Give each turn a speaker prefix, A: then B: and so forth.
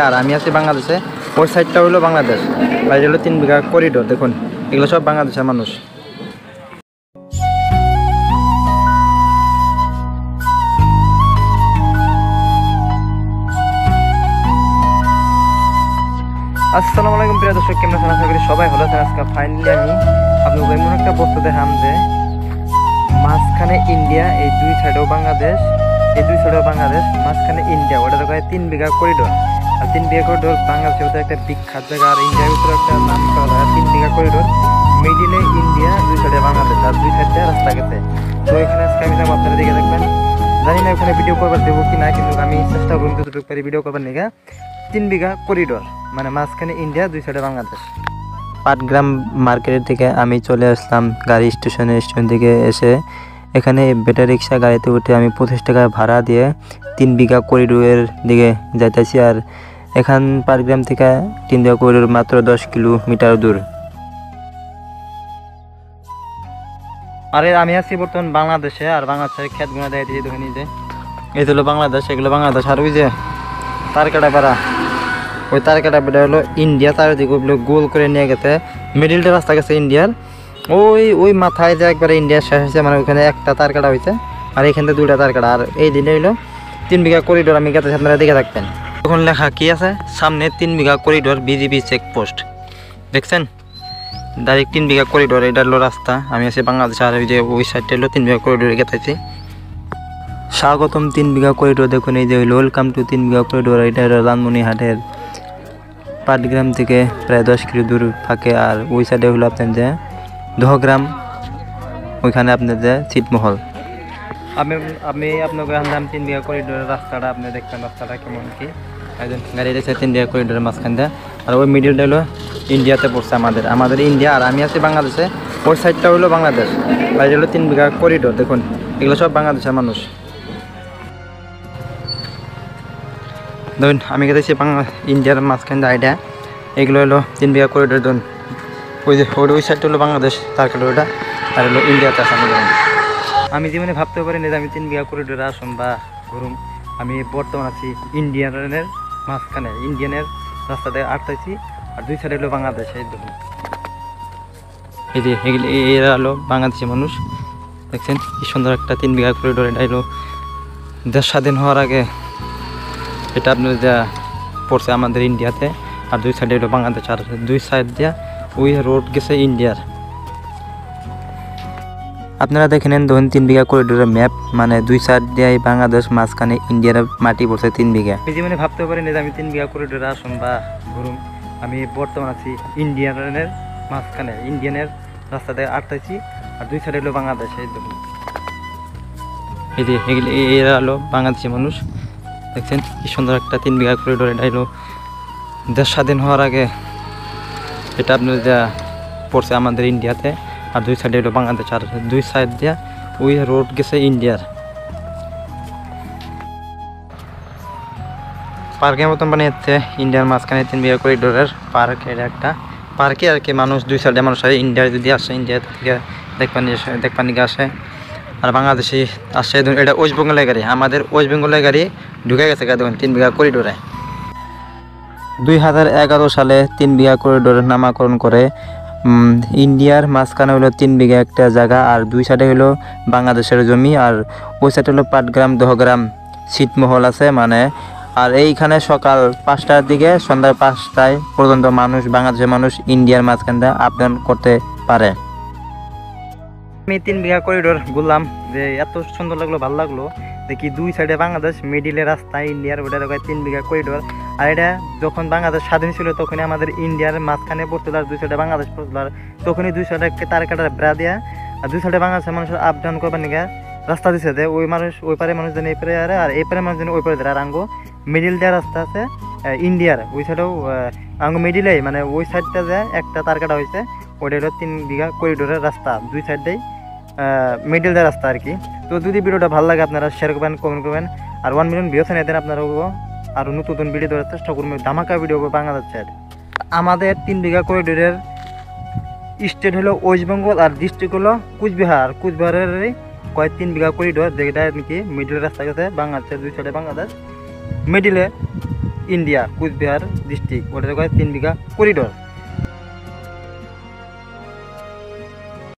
A: আর আমি আছি বাংলাদেশে, ওই সাইডটা হলো বাংলাদেশ, আর এটা হলো 3 বিঘা করিডোর। দেখুন এগুলো সব বাংলাদেশের মানুষ। আসসালামু আলাইকুম প্রিয় দর্শক, কেমন আছেন? আশা করি সবাই ভালো আছেন। আজকে ফাইনালি আমি আপনাদের এমন একটা বস্তু দেখাম যে মাঝখানে ইন্ডিয়া, এই দুই সাইডেও বাংলাদেশ, এই দুই সাইডেও বাংলাদেশ, মাঝখানে ইন্ডিয়া। ওটা দেখা 3 বিঘা করিডোর। আর 3 বিঘা করিডোর বাংলাদেশের ভিতরে একটা বিখ্যাত জায়গা, আর ইন্ডিয়ার ভিতরে একটা নাম করা জায়গা। 3 বিঘা করিডোর, মিডিলে ইন্ডিয়া, দুই সাইডে বাংলাদেশ, আর দুই সাইডে রাস্তা গেছে। তো এখানে আজকে আমি যাবো, আপনারা দেখে দেখবেন। জানি না ওখানে ভিডিও করবার দেবো কি না, কিন্তু আমি চেষ্টা করি যতটুকু পারি ভিডিও করবার নিয়ে। 3 বিঘা করিডোর মানে মাঝখানে ইন্ডিয়া, দুই সাইডে বাংলাদেশ। পাটগ্রাম মার্কেটের থেকে আমি চলে আসলাম গাড়ি স্টেশন থেকে এসে এখানে ব্যাটারি রিক্সা গাড়িতে উঠে আমি 25 টাকা ভাড়া দিয়ে 3 বিঘা করিডোরের দিকে যাইতেছি। আর এখান পাটগ্রাম থেকে 3 বিঘা করিডোর মাত্র 10 কিলোমিটার দূর। আরে আমি আছি বর্তমান বাংলাদেশে, আর বাংলাদেশের ক্ষেতগুলো দেখাই দিয়েছি দেখে নিজে। এই হলো বাংলাদেশ, এগুলো বাংলাদেশ। আর ওই যে তারকাটা বেড়া, ওই তারকাটা বেড়া হলো ইন্ডিয়া। চারিদিকে ওগুলো গোল করে নিয়ে গেছে, মিডিলটা রাস্তা গেছে ইন্ডিয়ার। ওই মাথায় যে একবারে ইন্ডিয়ার শেষ হয়েছে, মানে ওইখানে একটা তারকাটা হয়েছে, আর এইখানে 2টা তারকাটা। আর এই দিনে হইলো 3 বিঘা করিডোর আমি গেছে, আপনারা দেখে থাকবেন। তখন লেখা কি আছে সামনে, 3 বিঘা করিডোর বিজিবি চেকপোস্ট। দেখছেন ডাইরেক্ট 3 বিঘা করিডোর, এটা হলো রাস্তা। আমি আছি বাংলাদেশ, আর ওই যে ওই সাইডটা হলো 3 বিঘা করিডোরে গেতেছি। স্বাগতম 3 বিঘা করিডোর। দেখুন এই যে ওয়েলকাম টু 3 বিঘা করিডোর। এটা হলো লালমনিরহাটের পাটগ্রাম থেকে প্রায় 10 কিলো দূর থাকে। আর ওই সাইডে হলো আপনার যে দহগ্রাম, ওইখানে আপনার যে ছিটমহল। আমি আপনাকে আনলাম 3 বিঘা করিডোরের রাস্তাটা, আপনি দেখবেন রাস্তাটা কেমন কি। একজন গাড়ি রয়েছে 3 বিঘা করিডোরের মাঝখান দিয়ে, আর ওই মিডিলটা হলো ইন্ডিয়াতে পড়ছে আমাদের ইন্ডিয়া। আর আমি আছি বাংলাদেশে, ওই সাইডটা হলো বাংলাদেশ, আর এটা হলো 3 বিঘা করিডোর। দেখুন এগুলো সব বাংলাদেশের মানুষ। ধরুন আমি গেছি ইন্ডিয়ার মাঝখান দিয়ে আইডিয়া, এগুলো হলো 3 বিঘা করিডোর। ধরুন ওই যে ওই সাইডটা হলো বাংলাদেশ, তার ওটা, আর হলো ইন্ডিয়াতে আসা। আমি জীবনে ভাবতে পারিনি যে আমি 3 বিঘা করিডোরে আসুন বা ঘুরুম। আমি বর্তমান আছি ইন্ডিয়ানের মাঝখানে, ইন্ডিয়ানের রাস্তা দিয়ে আটটাইছি, আর দুই সাইডে হলো বাংলাদেশ। এই দেখুন এই যে এরা হলো বাংলাদেশি মানুষ। দেখছেন কি সুন্দর একটা 3 বিঘা করিডোর। এটা হলো দেশ স্বাধীন হওয়ার আগে এটা আপনার যা পড়ছে আমাদের ইন্ডিয়াতে, আর দুই সাইডে হলো বাংলাদেশ, আর দুই সাইড দিয়া ওই রোড গেছে ইন্ডিয়ার। আপনারা দেখে নেন ধরুন 3 বিঘা করিডোরের ম্যাপ, মানে দুই সাইড দিয়ে বাংলাদেশ, মাঝখানে ইন্ডিয়ার মাটি পড়ছে 3 বিঘা। আমি জীবনে ভাবতে পারিনি যে আমি 3 বিঘা করিডোরে আসুন বা ঘুরুম। আমি বর্তমান আছি ইন্ডিয়ানের মাঝখানে, ইন্ডিয়ানের রাস্তা দিয়ে আটটাইছি, আর দুই সাইডে হলো বাংলাদেশ। এই দেখুন এই যে এরা হলো বাংলাদেশি মানুষ। দেখছেন কি সুন্দর একটা 3 বিঘা করিডোর। এটা হলো দেশ স্বাধীন হওয়ার আগে এটা আপনার যা পড়ছে আমাদের ইন্ডিয়াতে, আর দুই সাইডে হলো বাংলাদেশ, আর দুই সাইড দিয়া ওই রোড গেছে ইন্ডিয়ার। পার্কের মতন বানিয়েছে ইন্ডিয়ার মাঝখানে 3 বিঘা করিডোরের পার্ক। এটা একটা পার্কে আর কি, মানুষ দুই সাইডে মানুষ আসে। ইন্ডিয়ার যদি আসে, ইন্ডিয়া থেকে দেখবার দিকে আসে, আর বাংলাদেশি আসে। এটা ওয়েস্ট বেঙ্গলের গাড়ি, আমাদের ওয়েস্ট বেঙ্গলের গাড়ি ঢুকে গেছে দেখুন 3 বিঘা করিডোরে। 2011 সালে 3 বিঘা করিডোরের নামকরণ করে। ইন্ডিয়ার মাঝখানে হলো 3 বিঘা একটা জায়গা, আর দুই সাইডে হলো বাংলাদেশের জমি, আর ওই সাইডে হলো পাটগ্রাম, দহগ্রাম, ছিটমহল আছে মানে। আর এইখানে সকাল 5টার দিকে সন্ধ্যা 5টায় পর্যন্ত মানুষ, বাংলাদেশের মানুষ ইন্ডিয়ার মাঝখান দিয়ে আপ ডাউন করতে পারে। আমি 3 বিঘা করিডোর ঘুরলাম, যে এত সুন্দর লাগলো, ভালো লাগলো। দেখি দুই সাইডে বাংলাদেশ, মিডিলে রাস্তা ইন্ডিয়ার, ওটা 3 বিঘা করিডোর। আর এটা যখন বাংলাদেশ স্বাধীন ছিল তখনই আমাদের ইন্ডিয়ার মাঝখানে পড়ছিল, আর দুই সাইডে বাংলাদেশ পড়ছিল। আর তখনই দুই সাইডে তার কাটার বেড়া দিয়া, আর দুই সাইডে বাংলাদেশের মানুষের আপ ডাউন করবার নিয়ে রাস্তা দিচ্ছে দেয়। ওই মানুষ ওই পারে মানুষ যেন এই পারে, আর এই পারে মানুষ যেন ওই পারে। আর আঙ্গো মিডিল দেওয়া রাস্তা আছে ইন্ডিয়ার, ওই সাইডেও আঙ্গো মিডিলেই, মানে ওই সাইডটা যে একটা তার কাটা হয়েছে, ওইটা হলো 3 বিঘা করিডোরের রাস্তা। দুই সাইডেই মিডিল দেওয়া রাস্তা আর কি। তো যদি ভিডিওটা ভালো লাগে আপনারা শেয়ার করবেন, কমেন্ট করবেন, আর 1 মিলিয়ন ভিউস এনে দেন। আপনারা আরও নতুন ভিডিও দেওয়ার চেষ্টা করবেন, ধামাকা ভিডিও বাংলাদেশ সাইড। আমাদের 3 বিঘা করিডোরের স্টেট হলো ওয়েস্ট বেঙ্গল, আর ডিস্ট্রিক্ট হলো কুচবিহার। কুচবিহারের 3 বিঘা করিডোর, যেটা নাকি মিডিল রাস্তা গেছে বাংলাদেশের, দুই সাইডে বাংলাদেশ, মিডিলে ইন্ডিয়া কুচবিহার ডিস্ট্রিক্ট ওটাকে কয় 3 বিঘা করিডোর।